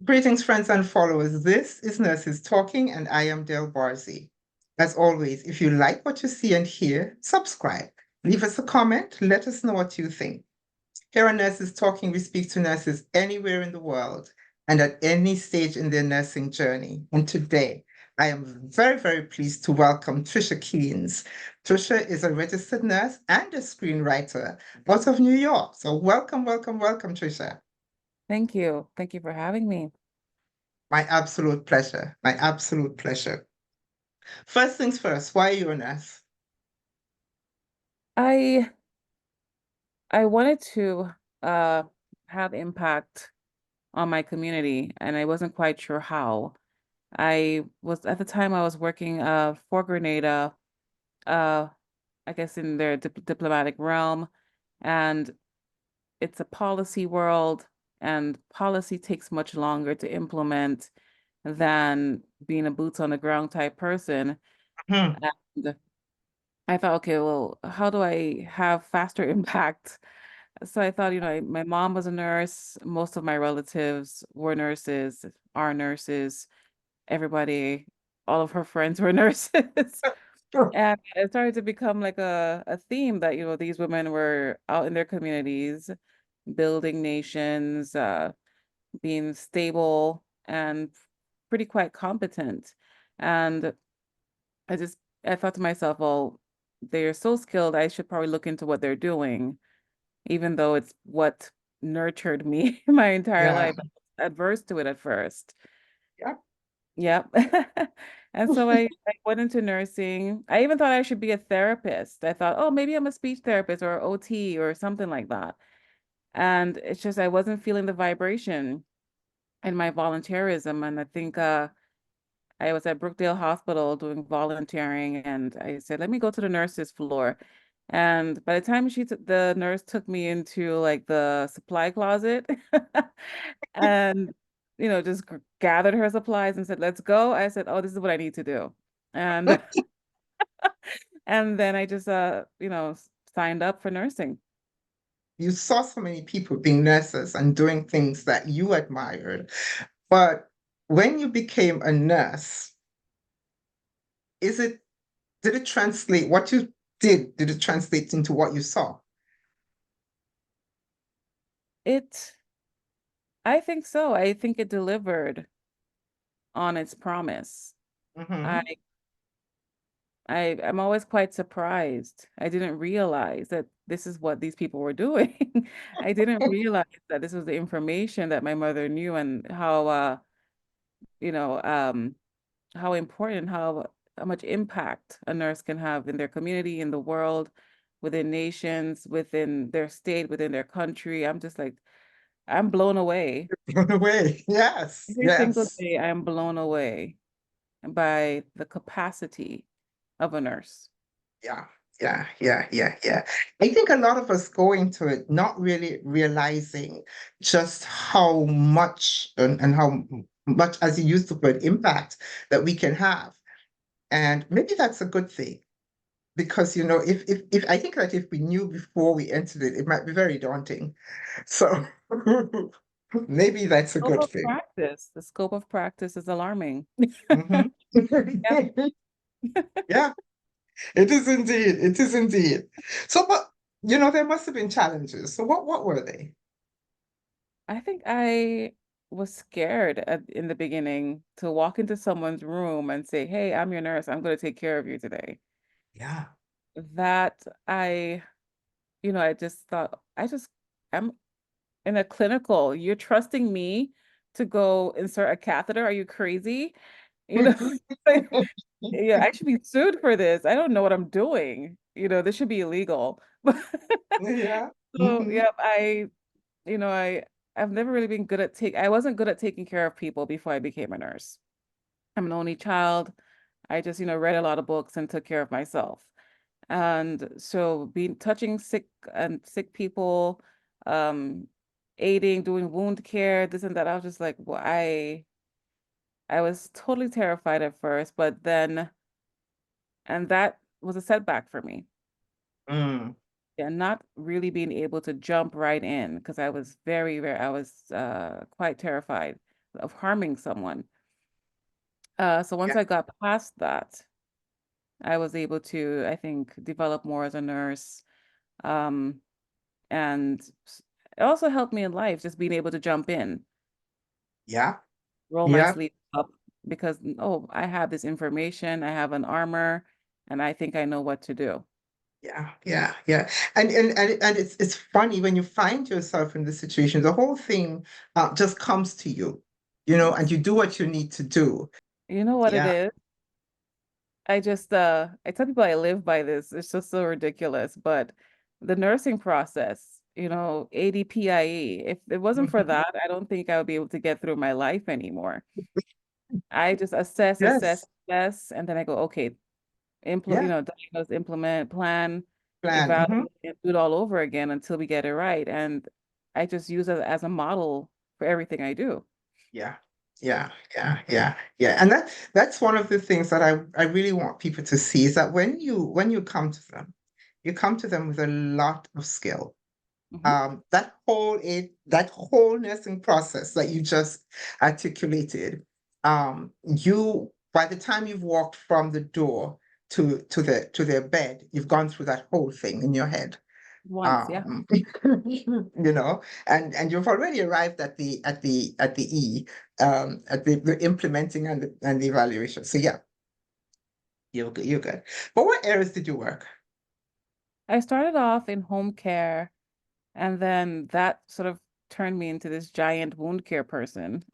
Greetings, friends and followers. This is Nurses Talking, and I am Dale Barzy. As always, if you like what you see and hear, subscribe. Leave us a comment. Let us know what you think. Here on Nurses Talking, we speak to nurses anywhere in the world and at any stage in their nursing journey. And today, I am very, very pleased to welcome Tricia Keynes. Tricia is a registered nurse and a screenwriter out of New York. So welcome, welcome, welcome, Tricia. Thank you. Thank you for having me. My absolute pleasure. My absolute pleasure. First things first, why are you a nurse? I I wanted to uh have impact on my community and I wasn't quite sure how. I was at the time I was working for Grenada, uh I guess in their diplomatic realm, and it's a policy world, and policy takes much longer to implement than being a boots on the ground type person. Hmm. And I thought, okay, well, how do I have faster impact? So I thought, my mom was a nurse. Most of my relatives were nurses, are nurses. Everybody, all of her friends were nurses. And it started to become like a theme that, these women were out in their communities, building nations, being stable and pretty quite competent. And I thought to myself, well, they're so skilled, I should probably look into what they're doing, even though it's what nurtured me my entire Yeah. life. I was adverse to it at first. Yeah. Yep. And so I went into nursing. I even thought I should be a therapist. I thought, oh, maybe I'm a speech therapist or OT or something like that. And it's just I wasn't feeling the vibration in my volunteerism. And I think I was at Brookdale Hospital doing volunteering, and I said, let me go to the nurses floor. And by the time the nurse took me into like the supply closet and, just gathered her supplies and said, let's go. I said, oh, this is what I need to do. And, and then I just, signed up for nursing. You saw so many people being nurses and doing things that you admired. But when you became a nurse, is it, did it translate what you did it translate into what you saw? It, I think so. I think it delivered on its promise. I Hmm. I'm always quite surprised. I didn't realize that this is what these people were doing. I didn't realize that this was the information that my mother knew, and how you know, um how important, how much impact a nurse can have in their community, in the world, within nations, within their state, within their country. I'm just like, I'm blown away. Blown away. Yes, Every single yes. day I'm blown away by the capacity of a nurse. Yeah, yeah. I think a lot of us go into it not really realizing just how much and how much, as you used the word, impact that we can have. And maybe that's a good thing because, if I think that if we knew before we entered it, it might be very daunting. So maybe that's a Scope good of thing. practice. The scope of practice is alarming. Mhm. Yep. Yeah, it is indeed. It is indeed. So, but there must have been challenges. So, what were they? I think I was scared in the beginning to walk into someone's room and say, "Hey, I'm your nurse. I'm going to take care of you today." Yeah. That I just thought, I'm in a clinical. You're trusting me to go insert a catheter? Are you crazy? You know, yeah, I should be sued for this. I don't know what I'm doing. This should be illegal. Yeah. So, Hmm. yeah, I've never really been good at I wasn't good at taking care of people before I became a nurse. I'm an only child. I just, read a lot of books and took care of myself. And so being touching sick people, um, aiding, doing wound care, this and that, I was just like, well, I was totally terrified at first, but then and that was a setback for me. Mm. Yeah, not really being able to jump right in because I was very, very, I was quite terrified. of harming someone. So once Yeah. I got past that, I was able to, I think, develop more as a nurse. Um, and it also helped me in life, just being able to jump in, Yeah. roll my Yeah. sleeve up because, oh, I have this information, I have an armor, and I think I know what to do. Yeah, yeah, yeah. And it's funny when you find yourself in this situation, the whole thing just comes to you, and Yes. you do what you need to do. You know what it Yeah. is? I tell people I live by this. It's just so ridiculous. But the nursing process, ADPIE, if it wasn't for Mhm. that, I don't think I would be able to get through my life anymore. I just assess, assess, Yes. assess, and then I go, okay, Yeah. diagnose, implement, plan, Plan. evaluate, and do it all over again until we get it right. And I just use it as a model for everything I do. Yeah. Yeah. Yeah. Yeah. Yeah. And that's one of the things that I really want people to see is that when you come to them with a lot of skill. Hmm. That whole nursing process that you just articulated, you by the time you've walked from the door to their bed, you've gone through that whole thing in your head. Once, yeah. Um, and you've already arrived at the at the implementing and the evaluation. So yeah, you're good. But what areas did you work? I started off in home care, and then that sort of turned me into this giant wound care person.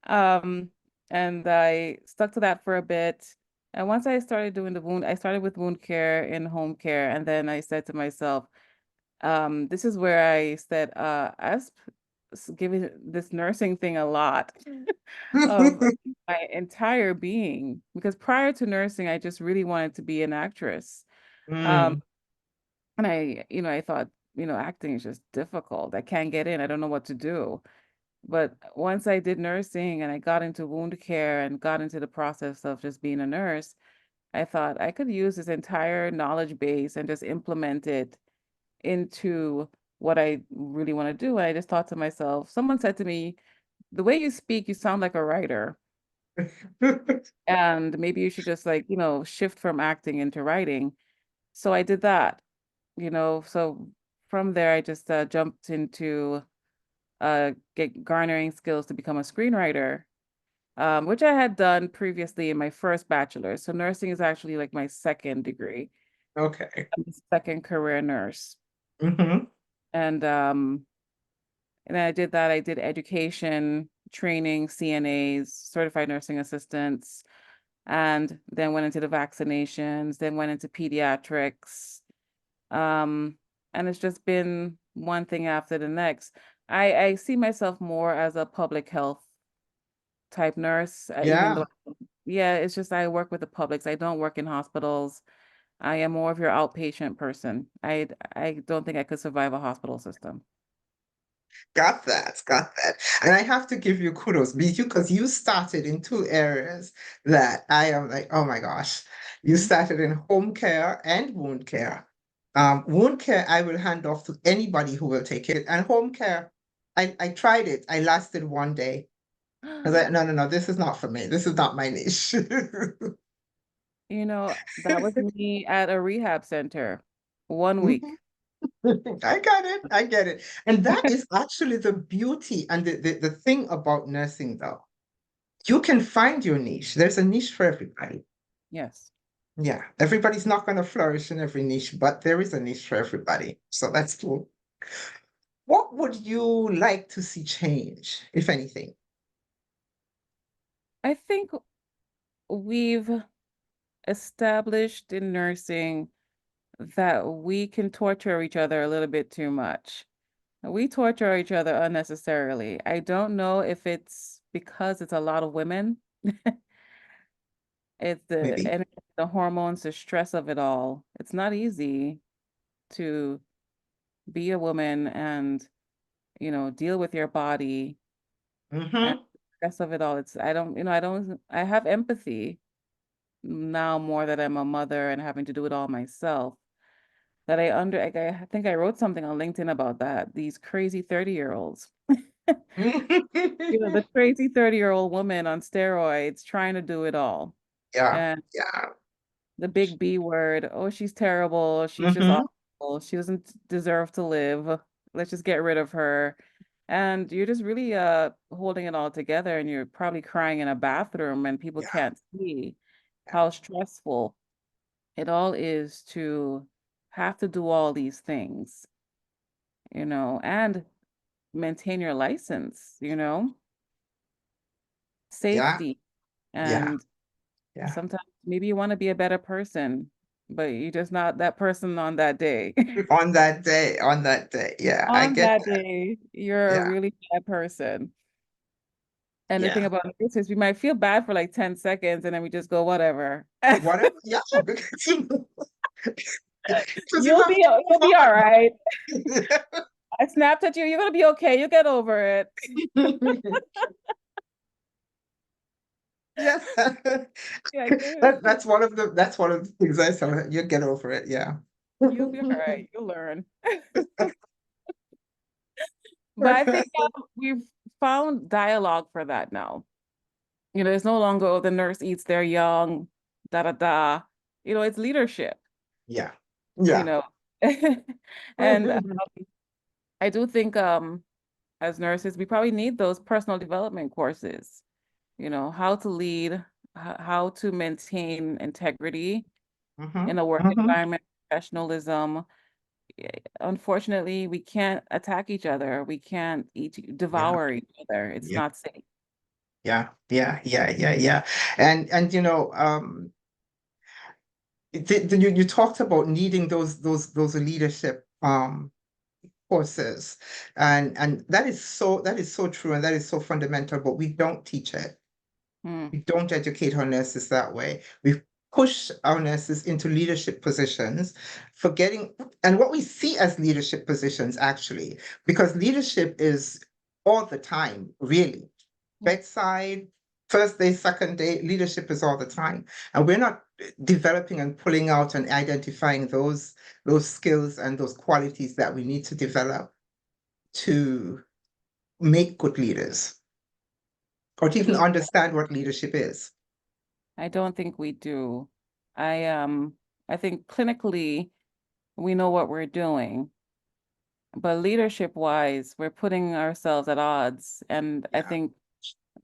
Um, and I stuck to that for a bit. And once I started doing I started with wound care in home care, and then I said to myself, this is where I said, giving this nursing thing a lot of my entire being, because prior to nursing, I just really wanted to be an actress. Um, Mm, and I thought, acting is just difficult. I can't get in. I don't know what to do. But once I did nursing and I got into wound care and got into the process of just being a nurse, I thought I could use this entire knowledge base and just implement it into what I really want to do. And I just thought to myself, someone said to me, the way you speak, you sound like a writer. And maybe you should just shift from acting into writing. So I did that, So from there, I just jumped into get garnering skills to become a screenwriter, which I had done previously in my first bachelor's. So nursing is actually like my second degree. okay. I'm a second career nurse. Hmm. And and then I did that. I did education, training, CNAs, certified nursing assistants, and then went into the vaccinations, then went into pediatrics. Um, and it's just been one thing after the next. I see myself more as a public health type nurse, even Yeah. though, yeah, it's just I work with the publics. I don't work in hospitals. I am more of your outpatient person. I don't think I could survive a hospital system. Got that, got that. And I have to give you kudos because you started in two areas that I am like, oh my gosh. You Mhm. started in home care and wound care. Wound care, I will hand off to anybody who will take it. And home care, I tried it. I lasted one day. I was like, no, no, no, this is not for me. This is not my niche. That was me at a rehab center 1 week. Mhm. I got it. I get it. And that is actually the beauty and the thing about nursing, though. You can find your niche. There's a niche for everybody. Yes. Yeah, everybody's not going to flourish in every niche, but there is a niche for everybody. So that's cool. What would you like to see change, if anything? I think we've established in nursing that we can torture each other a little bit too much. We torture each other unnecessarily. I don't know if it's because it's a lot of women. It's Maybe. the hormones, the stress of it all. It's not easy to be a woman and, deal with your body and Mm-hmm. the stress of it all. I have empathy now more that I'm a mother and having to do it all myself. That I think I wrote something on LinkedIn about that. These crazy 30-year-olds. The crazy 30-year-old woman on steroids trying to do it all. Yeah, And yeah. the big B word, oh, she's terrible. She's just Mm-hmm. awful. She doesn't deserve to live. Let's just get rid of her. And you're just really holding it all together, and you're probably crying in a bathroom and people Yeah, can't see yeah, how stressful it all is to have to do all these things, and maintain your license, yeah, safety. yeah, And yeah. sometimes maybe you want to be a better person, but you're just not that person on that day. On that day. Yeah, I On get that that. day, you're a Yeah, really bad person. And the thing yeah. about this is we might feel bad for like 10 seconds and then we just go, whatever. Whatever. Yeah, because you You'll have be to you'll be all right. move I snapped at you. You're gonna be okay. You get over it. on. Yeah. Yeah, That's one of the things I tell her. You get over it. Yeah. you'll be all right. You'll learn. But I think we've found dialogue for that now. It's no longer, oh, the nurse eats their young, da da da. It's leadership, Yeah. you Yeah. know. And I do think as nurses, we probably need those personal development courses, how to lead, how to maintain integrity Hmm. in a work Hmm. environment, professionalism. Unfortunately, we can't attack each other. We can't Yeah. devour each other. It's Yeah. not safe. Yeah. Yeah. Yeah. Yeah. Yeah. And you talked about needing those leadership courses, and that is so true, and that is so fundamental, but we don't teach it. Mm, We don't educate our nurses that way. We push our nurses into leadership positions, forgetting, and what we see as leadership positions actually, because leadership is all the time, really. mm. Bedside, first day, second day, leadership is all the time. And we're not developing and pulling out and identifying those skills and those qualities that we need to develop to make good leaders, or to even Yeah, understand what leadership is. I don't think we do. I um I think clinically we know what we're doing, but leadership wise, we're putting ourselves at odds. And I Yeah, think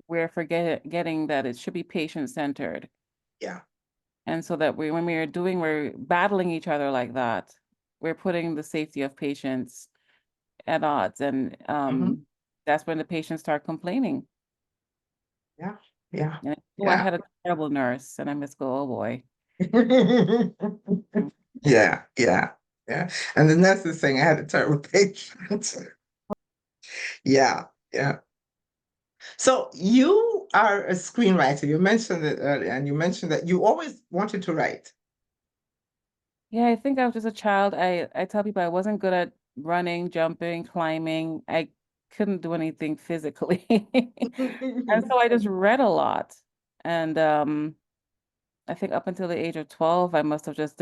we're forgetting that it should be patient centered. yeah. And so that when we're battling each other like that, we're putting the safety of patients at odds. And Mhm. that's when the patients start complaining. Yeah, yeah, And oh, I yeah. had a terrible nurse, and I must go, oh boy. Mm. Yeah, yeah, yeah. And the nurse is saying I had a terrible patient. Yeah, yeah. So you are a screenwriter. You mentioned it earlier, and you mentioned that you always wanted to write. Yeah, I think I was just a child. I tell people I wasn't good at running, jumping, climbing. I couldn't do anything physically. And so I just read a lot. And I think up until the age of 12, I must have just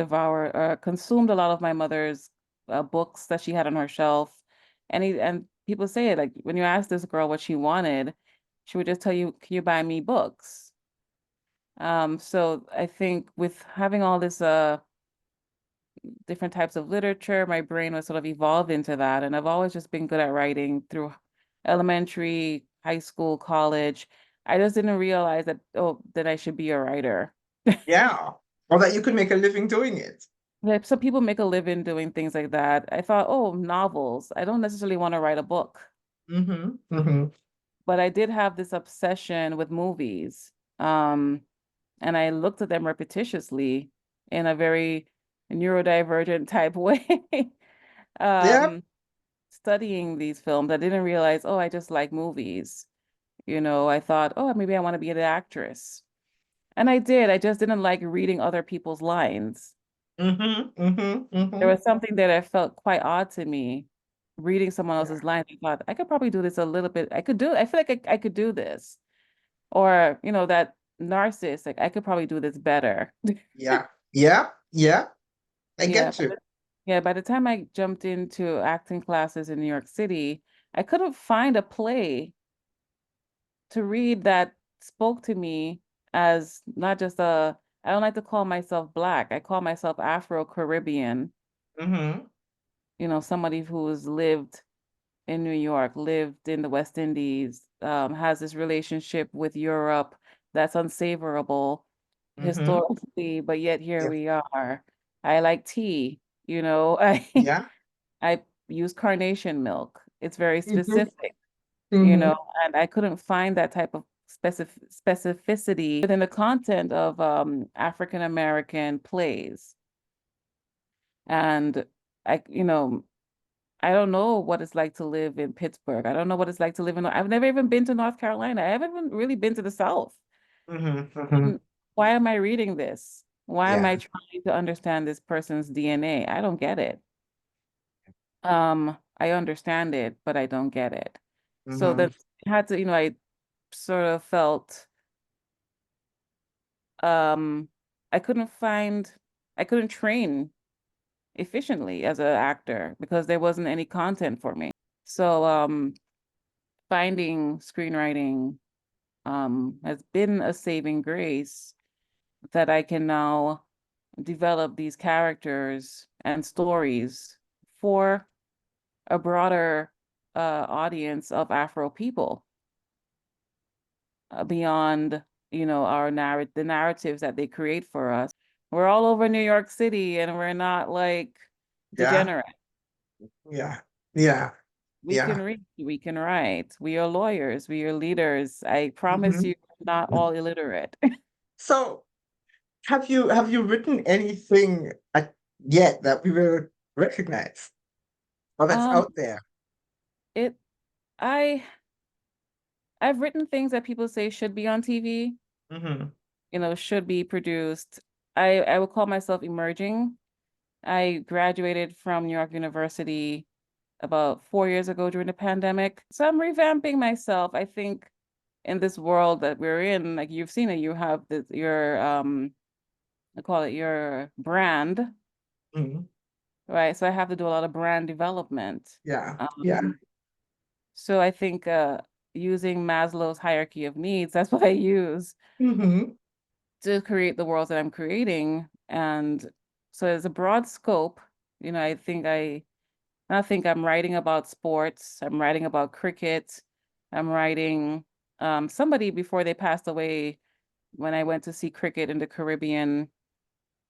consumed a lot of my mother's books that she had on her shelf. And people say it, like when you ask this girl what she wanted, she would just tell you, "Can you buy me books?" So I think with having all this different types of literature, my brain was sort of evolved into that. And I've always just been good at writing through elementary, high school, college. I just didn't realize that, oh, that I should be a writer. Yeah, or that you could make a living doing it. Like some people make a living doing things like that. I thought, oh, novels. I don't necessarily want to write a book, Hmm. Hmm. but I did have this obsession with movies. Um, and I looked at them repetitiously in a very neurodivergent type way. Yep. um, Studying these films, I didn't realize, oh, I just like movies. I thought, oh, maybe I want to be an actress. And I did. I just didn't like reading other people's lines. Hmm. Hmm. There Hmm. was something that I felt quite odd to me reading someone Yeah, else's lines. I thought I could probably do this a little bit. I feel like I could do this. Or, that narcissist, like I could probably do this better. yeah, yeah, yeah. I Yeah. get you. Yeah, by the time I jumped into acting classes in New York City, I couldn't find a play to read that spoke to me as not just I don't like to call myself Black. I call myself Afro-Caribbean, Mm-hmm. somebody who's lived in New York, lived in the West Indies, has this relationship with Europe that's unsavorable Mm-hmm. historically, but yet here Yeah. we are. I like tea, I Yeah. I use carnation milk. It's very Mm-hmm. specific, Mm-hmm. and I couldn't find that type of specificity within the content of African American plays. And I don't know what it's like to live in Pittsburgh. I don't know what it's like to live in, I've never even been to North Carolina. I haven't even really been to the South. Mm-hmm. Mm-hmm. And why am I reading this? Why am Yeah. I trying to understand this person's DNA? I don't get it. I understand it, but I don't get it. So Mm-hmm. that had to, I sort of felt um I couldn't find I couldn't train efficiently as an actor because there wasn't any content for me. So finding screenwriting has been a saving grace that I can now develop these characters and stories for a broader audience of Afro people beyond, the narratives that they create for us. We're all over New York City and we're not like Yeah. degenerate. Yeah. Yeah. We can Yeah. read, we can write, we are lawyers, we are leaders. I promise Mm-hmm. you, we're not all illiterate. So have you written anything yet that we will recognize or that's Um, out there? it I I've written things that people say should be on TV, Mm-hmm. should be produced. I would call myself emerging. I graduated from New York University about 4 years ago during the pandemic. So I'm revamping myself. I think in this world that we're in, like you've seen it, you have your I call it your brand, Mm-hmm. right? So I have to do a lot of brand development. Yeah. Yeah. Um, so I think using Maslow's hierarchy of needs, that's what I use Mm-hmm. to create the worlds that I'm creating. And so it's a broad scope. I think I'm writing about sports. I'm writing about cricket. I'm writing somebody before they passed away when I went to see cricket in the Caribbean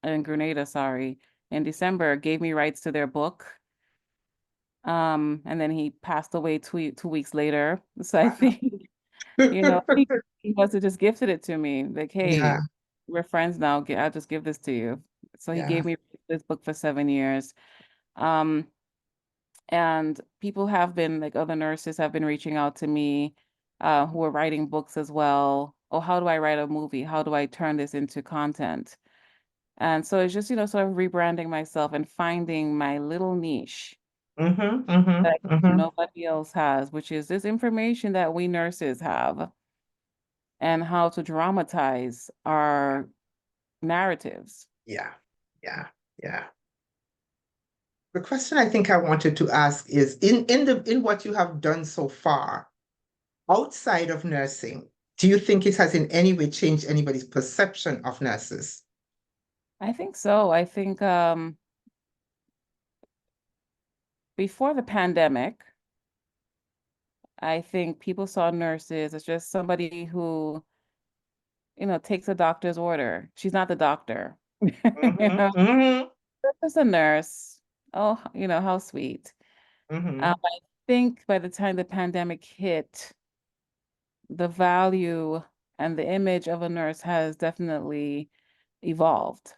in Grenada, sorry, in December, gave me rights to their book. And then he passed away 2 weeks later. So I Wow. think, he must have just gifted it to me. Like, Yeah. hey, we're friends now. I'll just give this to you. So he Yeah. gave me this book for 7 years. Um, and people have been, like other nurses have been reaching out to me, who are writing books as well. Oh, how do I write a movie? How do I turn this into content? And so it's just, sort of rebranding myself and finding my little niche Mm-hmm. Mm-hmm. that Mm-hmm. nobody else has, which is this information that we nurses have and how to dramatize our narratives. Yeah. Yeah. Yeah. The question I think I wanted to ask is in what you have done so far, outside of nursing, do you think it has in any way changed anybody's perception of nurses? I think so. I think before the pandemic, I think people saw nurses as just somebody who, takes a doctor's order. She's not the doctor. You Mm-hmm. know, Mm-hmm. just a nurse. Oh, how sweet. Mm-hmm. I think by the time the pandemic hit, the value and the image of a nurse has definitely evolved.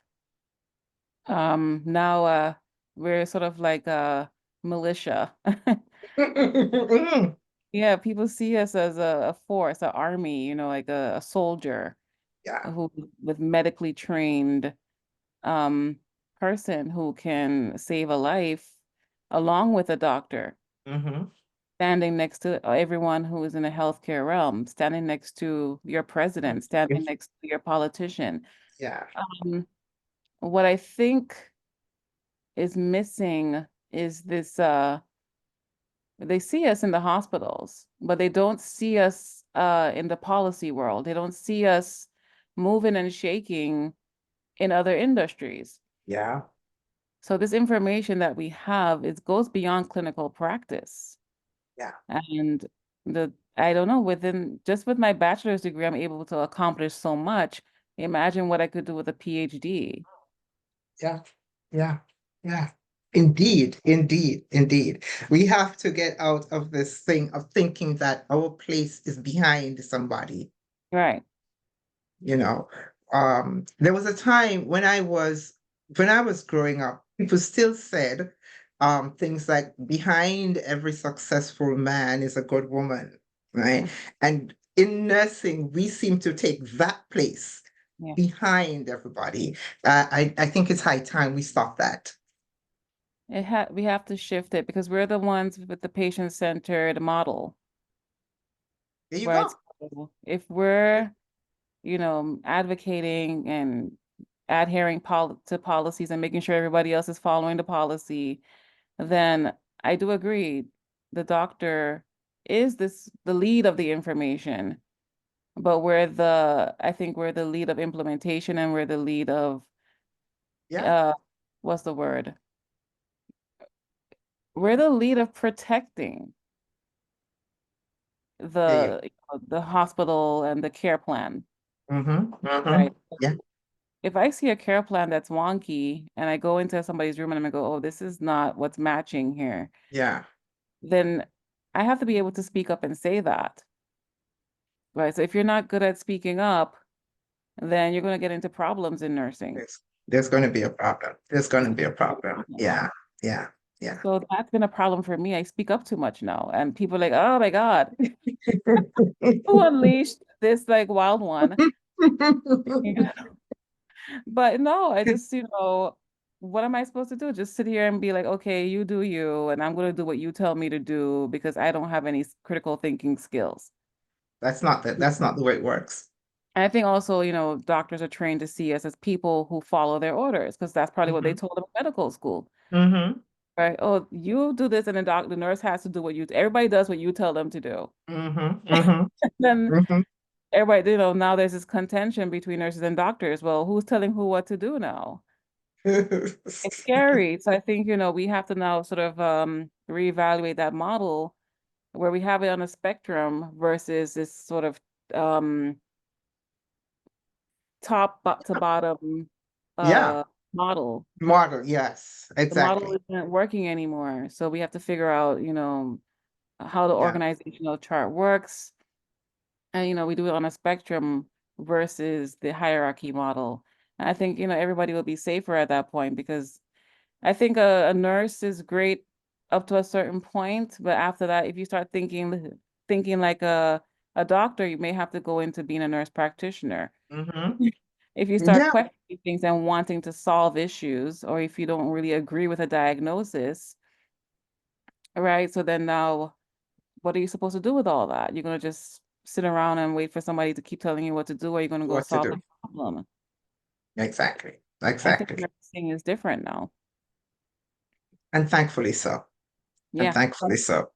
Now we're sort of like a militia. Mm-hmm. Yeah, people see us as a force, an army, like a soldier Yeah. who with medically trained um person who can save a life along with a doctor, Mm-hmm. standing next to everyone who is in the healthcare realm, standing next to your president, standing next to your politician. Yeah. Um, what I think is missing is this they see us in the hospitals, but they don't see us in the policy world. They don't see us moving and shaking in other industries. Yeah. So this information that we have, it goes beyond clinical practice. Yeah. And I don't know, just with my bachelor's degree, I'm able to accomplish so much. Imagine what I could do with a PhD. Yeah. Yeah. Yeah. Indeed, indeed, indeed. We have to get out of this thing of thinking that our place is behind somebody. Right. You know, there was a time when I was growing up, people still said things like behind every successful man is a good woman, right? Mm, And in nursing, we seem to take that place yeah. behind everybody. I think it's high time we stop that. We have to shift it because we're the ones with the patient-centered model, There you right? go. So if we're, advocating and adhering to policies and making sure everybody else is following the policy, then I do agree. The doctor is the lead of the information, but I think we're the lead of implementation and we're the lead of, Yeah. uh, what's the word? We're the lead of protecting There you. the hospital and the care plan, Mm-hmm. Mm-hmm. right? Yeah. If I see a care plan that's wonky and I go into somebody's room and I'm gonna go, oh, this is not what's matching here, Yeah. then I have to be able to speak up and say that, right? So if you're not good at speaking up, then you're going to get into problems in nursing. There's going to be a problem. There's going to be a problem. Okay. Yeah. Yeah. Yeah. So that's been a problem for me. I speak up too much now, and people are like, oh my God, who unleashed this like wild one? Yeah. But no, I just, what am I supposed to do? Just sit here and be like, okay, you do you, and I'm going to do what you tell me to do because I don't have any critical thinking skills. That's not the way it works. And I think also, doctors are trained to see us as people who follow their orders because that's probably what they Mm-hmm. told them in medical school, Mm-hmm. right? Oh, you do this, and the nurse has to do everybody does what you tell them to do. Mm-hmm. Mm-hmm. Then Mm-hmm. everybody, now there's this contention between nurses and doctors. Well, who's telling who what to do now? It's scary. So I think, we have to now sort of reevaluate that model where we have it on a spectrum versus this sort of um to bottom Yeah. model. Model. Yes. The model Exactly. isn't working anymore. So we have to figure out, how the Yeah. organizational chart works. And, we do it on a spectrum versus the hierarchy model. And I think, everybody will be safer at that point because I think a nurse is great up to a certain point, but after that, if you start thinking like a doctor, you may have to go into being a nurse practitioner. Mm-hmm. If you start Yeah. questioning things and wanting to solve issues, or if you don't really agree with a diagnosis, right? So then now, what are you supposed to do with all that? You're going to just sit around and wait for somebody to keep telling you what to do, or you're going to go What to solve the do. problem. Exactly. I think Exactly. nursing is different now. And thankfully so. And Yeah. thankfully so.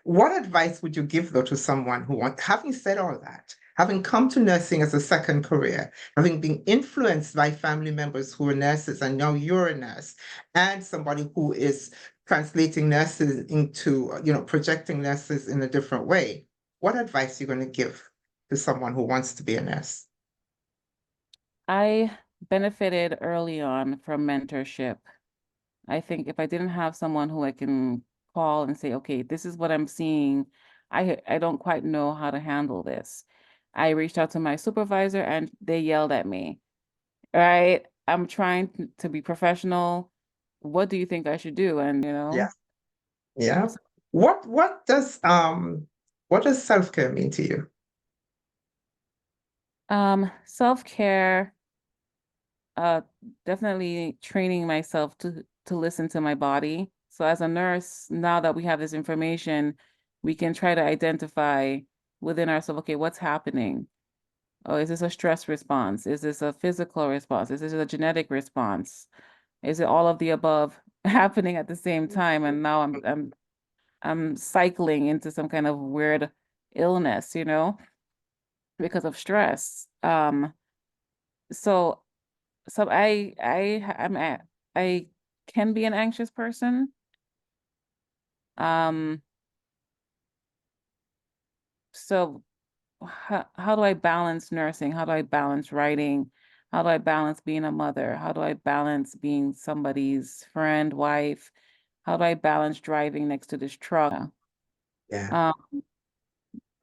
What advice would you give, though, to someone having said all that, having come to nursing as a second career, having been influenced by family members who are nurses, and now you're a nurse, and somebody who is translating nurses into, projecting nurses in a different way? What advice are you going to give to someone who wants to be a nurse? I benefited early on from mentorship. I think if I didn't have someone who I can call and say, okay, this is what I'm seeing, I don't quite know how to handle this. I reached out to my supervisor and they yelled at me, right? I'm trying to be professional. What do you think I should do? And, Yeah. Yeah. What what does um what does self-care mean to you? self-care, uh, definitely training myself to listen to my body. So as a nurse, now that we have this information, we can try to identify within ourselves, okay, what's happening? Oh, is this a stress response? Is this a physical response? Is this a genetic response? Is it all of the above happening at the same time? And now I'm cycling into some kind of weird illness, because of stress. So I can be an anxious person. Um, so how do I balance nursing? How do I balance writing? How do I balance being a mother? How do I balance being somebody's friend, wife? How do I balance driving next to this truck? Yeah. Um,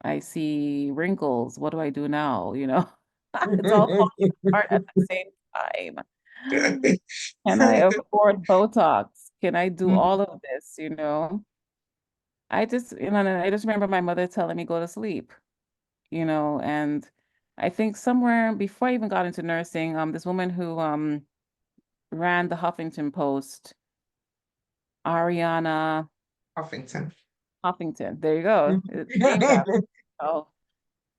I see wrinkles. What do I do now? It's all falling apart at the same time. Can I afford Botox? Can I do all of this? And I just remember my mother telling me go to sleep, and I think somewhere before I even got into nursing, this woman who ran the Huffington Post, Ariana Huffington. Huffington, there you go, named after. Oh,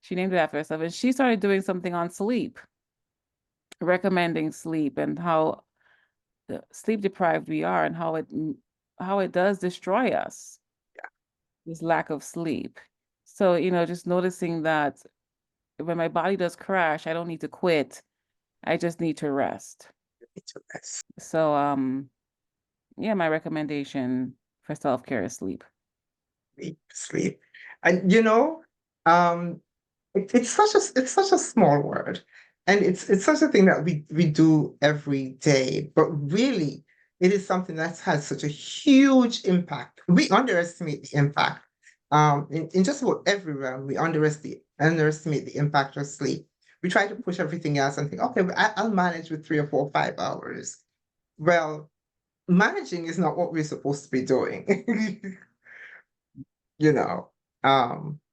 she named it after herself, and she started doing something on sleep, recommending sleep and how sleep deprived we are and how it does destroy us, this lack of sleep. So, just noticing that when my body does crash, I don't need to quit. I just need to rest. It's a mess. So, yeah, my recommendation for self-care is sleep. Sleep, sleep. And um, it's such a small word, and it's such a thing that we do every day, but really it is something that has such a huge impact. We underestimate the impact. In just about every realm, we underestimate the impact of sleep. We try to push everything else and think, okay, I'll manage with 3 or 4 or 5 hours. Well, managing is not what we're supposed to be doing. you know.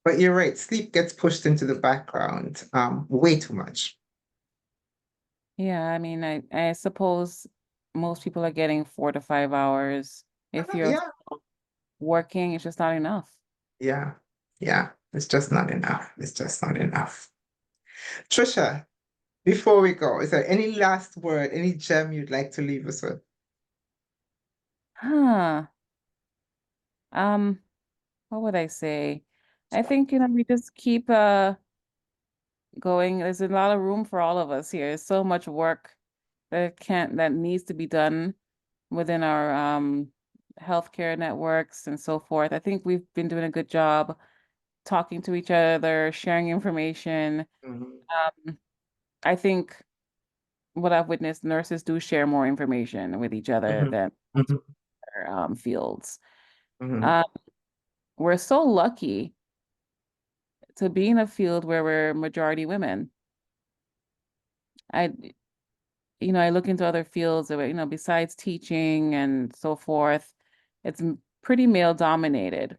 But you're right, sleep gets pushed into the background way too much. Yeah, I mean, I suppose most people are getting 4 to 5 hours. If you're Yeah, working, it's just not enough. yeah, yeah. It's just not enough. It's just not enough. Tricia, before we go, is there any last word, any gem you'd like to leave us with? Huh. Um, what would I say? I think, we just keep going. There's a lot of room for all of us here. There's so much work that needs to be done within our healthcare networks and so forth. I think we've been doing a good job talking to each other, sharing information. Mhm, Um, I think what I've witnessed, nurses do share more information with each other mhm, than mhm, other fields. mhm, Um, we're so lucky to be in a field where we're majority women. I, I look into other fields where, besides teaching and so forth, it's pretty male dominated.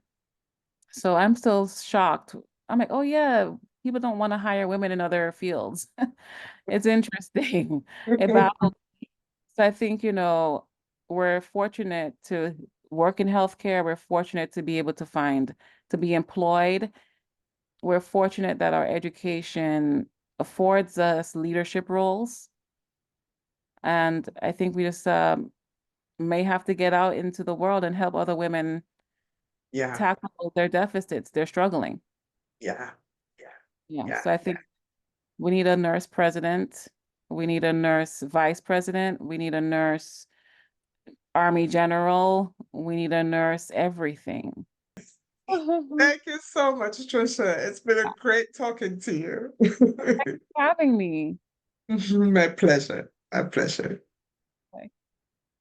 So I'm still shocked. I'm like, oh yeah, people don't want to hire women in other fields. It's interesting. It baffles. So I think, we're fortunate to work in healthcare. We're fortunate to be able to be employed. We're fortunate that our education affords us leadership roles. And I think we just may have to get out into the world and help other women Yeah, tackle their deficits. They're struggling. yeah, yeah, Yeah. yeah, So I yeah. think we need a nurse president. We need a nurse vice president. We need a nurse army general. We need a nurse everything. Thank you so much, Tricia. It's been a great talking to you. Having me. My pleasure. My pleasure.